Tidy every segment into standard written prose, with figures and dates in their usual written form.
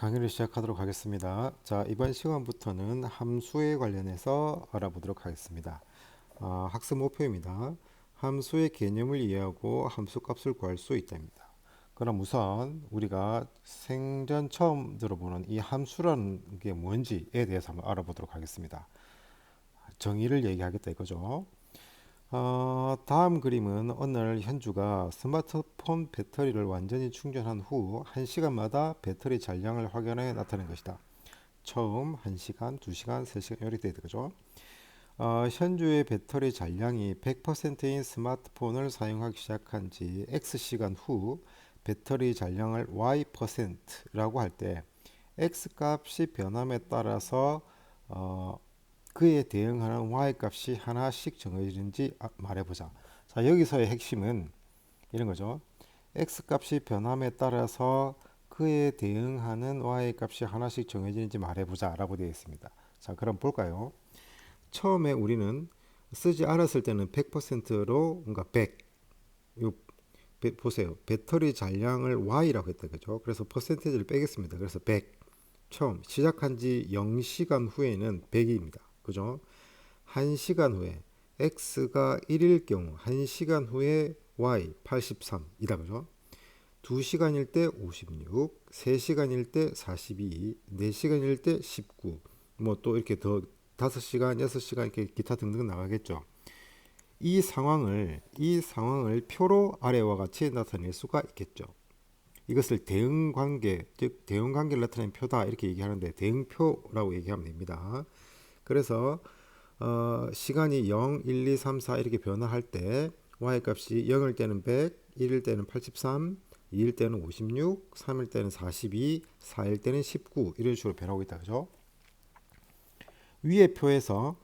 강의를 시작하도록 하겠습니다. 자, 이번 시간부터는 함수에 관련해서 알아보도록 하겠습니다. 학습 목표입니다. 함수의 개념을 이해하고 함수 값을 구할 수 있다입니다. 그럼 우선 우리가 생전 처음 들어보는 이 함수라는 게 뭔지에 대해서 한번 알아보도록 하겠습니다. 정의를 얘기하겠다 이거죠. 다음 그림은 오늘 현주가 스마트폰 배터리를 완전히 충전한 후 1시간마다 배터리 잔량을 확인해 나타낸 것이다. 처음 1시간, 2시간, 3시간 이렇게 되는 거죠. 현주의 배터리 잔량이 100%인 스마트폰을 사용하기 시작한 지 X시간 후 배터리 잔량을 Y%라고 할 때 X 값이 변함에 따라서 그에 대응하는 y 값이 하나씩 정해지는지 말해보자. 자, 여기서의 핵심은 이런 거죠. x 값이 변함에 따라서 그에 대응하는 y 값이 하나씩 정해지는지 말해보자 라고 되어 있습니다. 자, 그럼 볼까요? 처음에 우리는 쓰지 않았을 때는 100%로 뭔가 100 요, 보세요. 배터리 잔량을 y라고 했다 그죠? 그래서 퍼센테이지를 빼겠습니다. 그래서 100 처음 시작한 지 0시간 후에는 100입니다. 그죠? 1시간 후에 x가 1일 경우 1시간 후에 y 83이다 그죠? 2시간일 때 56, 3시간일 때 42, 4시간일 때 19, 뭐 또 이렇게 더 5시간, 6시간 이렇게 기타 등등 나가겠죠. 이 상황을 표로 아래와 같이 나타낼 수가 있겠죠. 이것을 대응관계, 즉 대응관계를 나타내는 표다 이렇게 얘기하는데 대응표라고 얘기하면 됩니다. 그래서 시간이 0, 1, 2, 3, 4 이렇게 변화할 때 y값이 0일 때는 100, 1일 때는 83, 2일 때는 56, 3일 때는 42, 4일 때는 19 이런 식으로 변하고 있다 그죠? 위의 표에서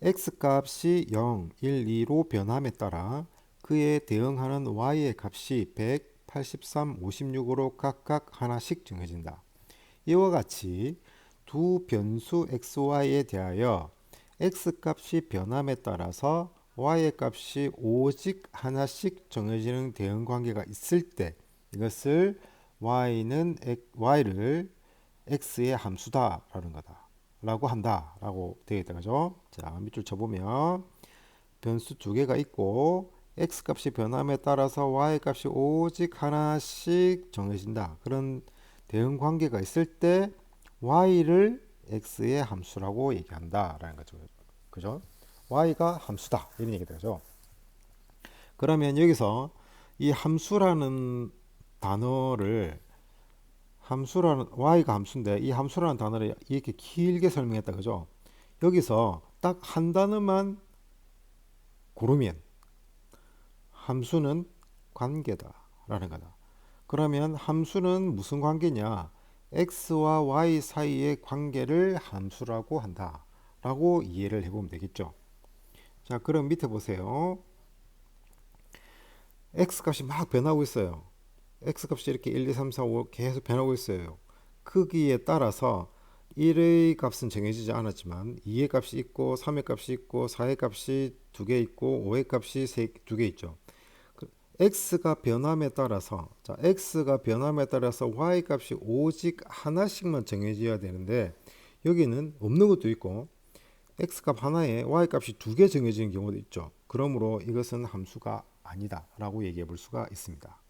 x값이 0, 1, 2로 변함에 따라 그에 대응하는 y의 값이 100, 83, 56으로 각각 하나씩 정해진다. 이와 같이 두 변수 xy에 대하여 x값이 변함에 따라서 y의 값이 오직 하나씩 정해지는 대응 관계가 있을 때 이것을 y를 x의 함수다라는 거다 라고 한다 라고 되어 있다 그죠? 자, 밑줄 쳐보면 변수 두 개가 있고 x 값이 변함에 따라서 y 값이 오직 하나씩 정해진다. 그런 대응 관계가 있을 때 y를 x의 함수라고 얘기한다라는 거죠. 그죠? y가 함수다. 이런 얘기가 되죠. 그러면 여기서 이 함수라는 y가 함수인데 이 함수라는 단어를 이렇게 길게 설명했다. 그죠? 여기서 딱 한 단어만 고르면 함수는 관계다라는 거다. 그러면 함수는 무슨 관계냐? x와 y 사이의 관계를 함수라고 한다. 라고 이해를 해보면 되겠죠. 자, 그럼 밑에 보세요. x 값이 막 변하고 있어요. x 값이 이렇게 1, 2, 3, 4, 5 계속 변하고 있어요. 크기에 따라서 1의 값은 정해지지 않았지만 2의 값이 있고 3의 값이 있고 4의 값이 2개 있고 5의 값이 2개 있죠. x가 변함에 따라서 y 값이 오직 하나씩만 정해져야 되는데 여기는 없는 것도 있고 x 값 하나에 y 값이 2개 정해지는 경우도 있죠. 그러므로 이것은 함수가 아니다 라고 얘기해 볼 수가 있습니다.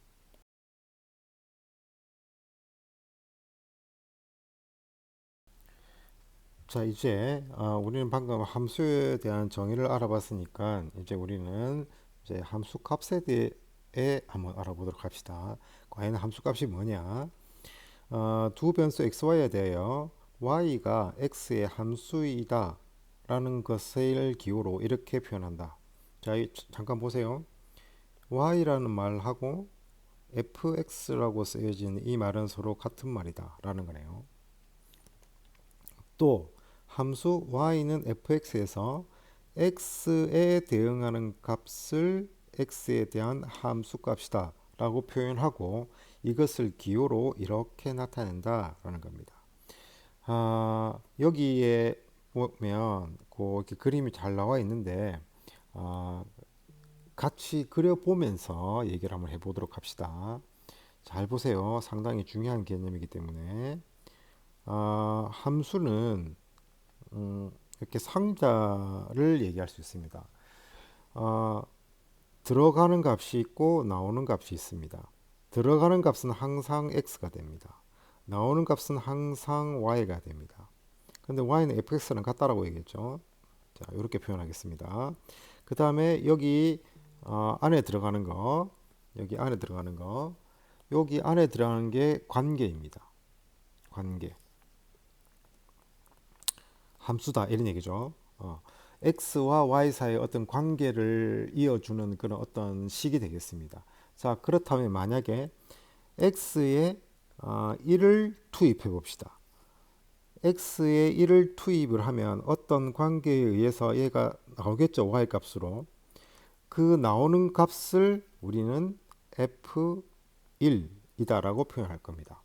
자, 이제 우리는 방금 함수에 대한 정의를 알아봤으니까 이제 우리는 이제 함수 값에 대해 한번 알아보도록 합시다. 과연 함수 값이 뭐냐? 두 변수 xy에 대하여 y가 x의 함수이다 라는 것을 기호로 이렇게 표현한다. 자, 잠깐 보세요. y라는 말하고 fx라고 쓰여진 이 말은 서로 같은 말이다 라는 거네요. 또 함수 y는 fx에서 x에 대응하는 값을 x에 대한 함수 값이다 라고 표현하고 이것을 기호로 이렇게 나타낸다 라는 겁니다. 여기에 보면 이렇게 그림이 잘 나와 있는데 같이 그려보면서 얘기를 한번 해보도록 합시다. 잘 보세요. 상당히 중요한 개념이기 때문에 함수는 이렇게 상자를 얘기할 수 있습니다. 아, 들어가는 값이 있고 나오는 값이 있습니다. 들어가는 값은 항상 x가 됩니다. 나오는 값은 항상 y가 됩니다. 근데 y는 fx랑 같다라고 얘기했죠. 자, 이렇게 표현하겠습니다. 그 다음에 여기 안에 들어가는 거, 여기 안에 들어가는 거, 여기 안에 들어가는 게 관계입니다. 관계. 함수다 이런 얘기죠. x와 y 사이의 어떤 관계를 이어주는 그런 어떤 식이 되겠습니다. 자, 그렇다면 만약에 x에 1을 투입해 봅시다. x에 1을 투입을 하면 어떤 관계에 의해서 얘가 나오겠죠. y 값으로. 그 나오는 값을 우리는 f1이다라고 표현할 겁니다.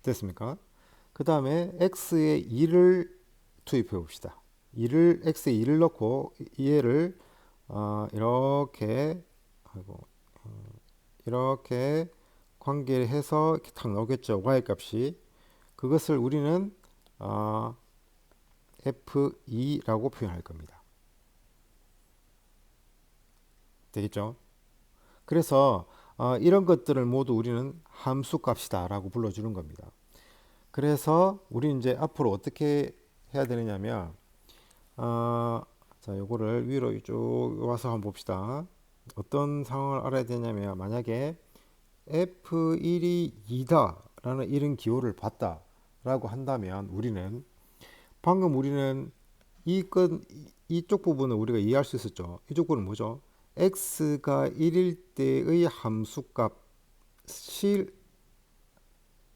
됐습니까? 그 다음에 x에 2를 투입해 봅시다. 2를 x에 2를 넣고 얘를 이렇게 하고 이렇게 관계를 해서 이렇게 탁 나오겠죠. y 값이. 그것을 우리는 f2라고 표현할 겁니다. 되겠죠? 그래서 이런 것들을 모두 우리는 함수 값이다라고 불러주는 겁니다. 그래서 우리 이제 앞으로 어떻게 해야 되느냐면 자, 요거를 위로 쭉 와서 한번 봅시다. 어떤 상황을 알아야 되냐면 만약에 F1이 2다 라는 이런 기호를 봤다 라고 한다면 우리는 방금 우리는 이쪽 부분을 우리가 이해할 수 있었죠. 이쪽 부분은 뭐죠? x가 1일 때의 함수값 실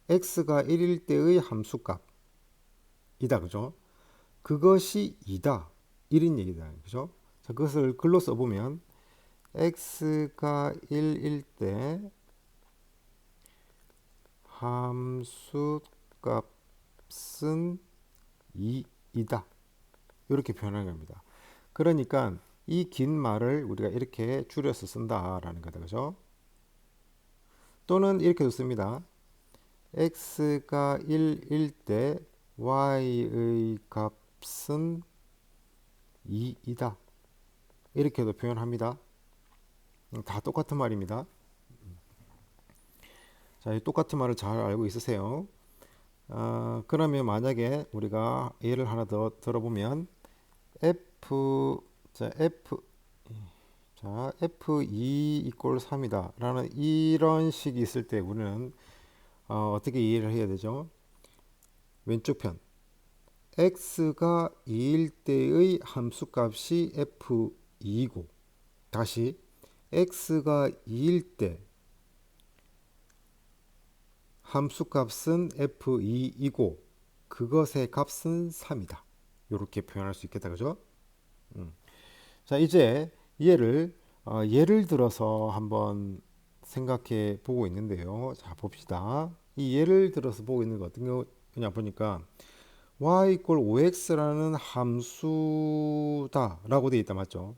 x가 1일 때의 함수값이다. 그죠? 그것이 2다. 1인 얘기다. 그죠? 자, 그것을 글로 써보면 x가 1일 때 함수값은 2이다. 이렇게 표현하는 겁니다. 그러니까 이 긴 말을 우리가 이렇게 줄여서 쓴다라는 거다. 그죠? 또는 이렇게도 씁니다. x가 1일 때 y의 값은 2이다. 이렇게도 표현합니다. 다 똑같은 말입니다. 자, 이 똑같은 말을 잘 알고 있으세요. 그러면 만약에 우리가 예를 하나 더 들어보면 f f2 이꼴 3이다 라는 이런 식이 있을 때 우리는 어떻게 이해를 해야 되죠? 왼쪽 편 x가 2일 때의 함수값이 f2이고 다시 x가 2일 때 함수값은 f2이고 그것의 값은 3이다. 이렇게 표현할 수 있겠다. 그죠? 자, 이제 예를 들어서 한번 생각해 보고 있는데요. 자, 봅시다. 이 예를 들어서 보고 있는 거 어떤 거냐 보니까 y 이꼴 5x라는 함수다 라고 되어 있다. 맞죠?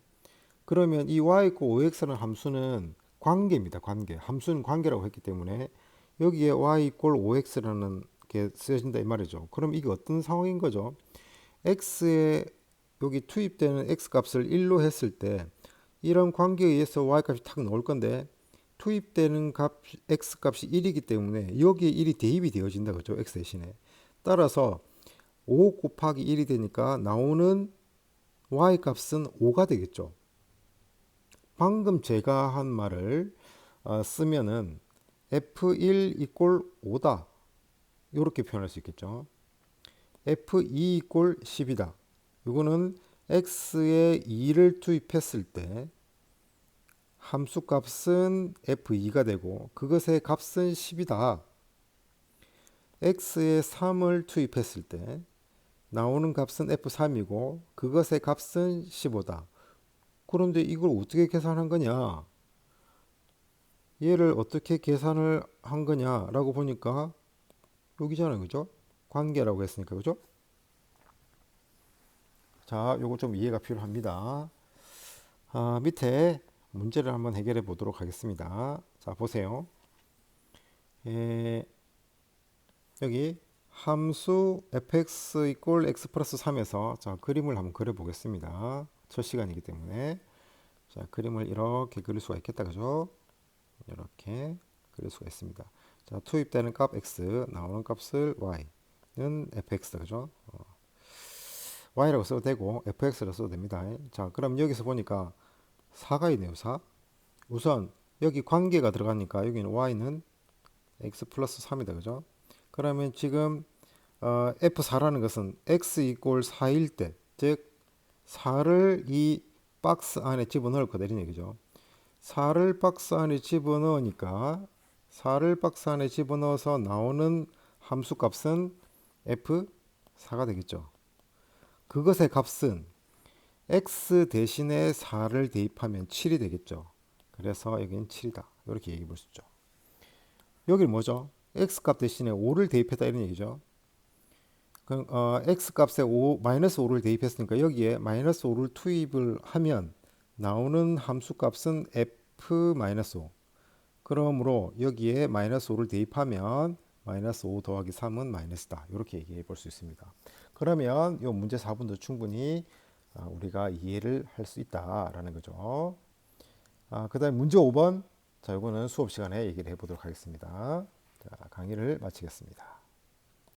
그러면 이 y 이꼴 5x라는 함수는 관계입니다. 관계. 함수는 관계라고 했기 때문에 여기에 y 이꼴 5x라는 게 쓰여진다 이 말이죠. 그럼 이게 어떤 상황인 거죠? x에 여기 투입되는 x 값을 1로 했을 때 이런 관계에 의해서 y 값이 탁 나올 건데 투입되는 x 값이 1이기 때문에 여기에 1이 대입이 되어진다 그죠? x 대신에. 따라서 5 곱하기 1이 되니까 나오는 y 값은 5가 되겠죠. 방금 제가 한 말을 쓰면은 f1 이꼴 5다. 이렇게 표현할 수 있겠죠. f2 이꼴 10이다. 이거는 x에 2를 투입했을 때 함수값은 f2가 되고 그것의 값은 10이다. x에 3을 투입했을 때 나오는 값은 f3이고 그것의 값은 15다. 그런데 이걸 어떻게 계산한 거냐? 얘를 어떻게 계산을 한 거냐라고 보니까 여기잖아요. 그죠? 관계라고 했으니까. 그죠? 자, 요거 좀 이해가 필요합니다. 밑에 문제를 한번 해결해 보도록 하겠습니다. 자, 보세요. 여기 함수 fx 이꼴 x 플러스 3에서 자, 그림을 한번 그려 보겠습니다. 첫 시간이기 때문에 자, 그림을 이렇게 그릴 수가 있겠다. 그죠? 이렇게 그릴 수가 있습니다. 자, 투입되는 값 x, 나오는 값을 y는 fx다. 그죠? y라고 써도 되고 fx라고 써도 됩니다. 자, 그럼 여기서 보니까 4가 있네요. 4. 우선 여기 관계가 들어가니까 여기는 y는 x 플러스 3이다. 그죠? 그러면 지금 F4라는 것은 x 이꼴 4일 때, 즉 4를 이 박스 안에 집어넣을 거다 이런 얘기죠. 4를 박스 안에 집어넣으니까 4를 박스 안에 집어넣어서 나오는 함수 값은 F4가 되겠죠. 그것의 값은 x 대신에 4를 대입하면 7이 되겠죠. 그래서 여기는 7이다. 이렇게 얘기해 볼 수 있죠. 여기는 뭐죠? x 값 대신에 5를 대입했다 이런 얘기죠. 그럼 x 값에 마이너스 5를 대입했으니까 여기에 마이너스 5를 투입을 하면 나오는 함수 값은 f 마이너스 5. 그러므로 여기에 마이너스 5를 대입하면 마이너스 5 더하기 3은 마이너스다. 이렇게 얘기해 볼 수 있습니다. 그러면 이 문제 4번도 충분히 우리가 이해를 할 수 있다라는 거죠. 그 다음에 문제 5번. 자, 이거는 수업 시간에 얘기를 해보도록 하겠습니다. 자, 강의를 마치겠습니다.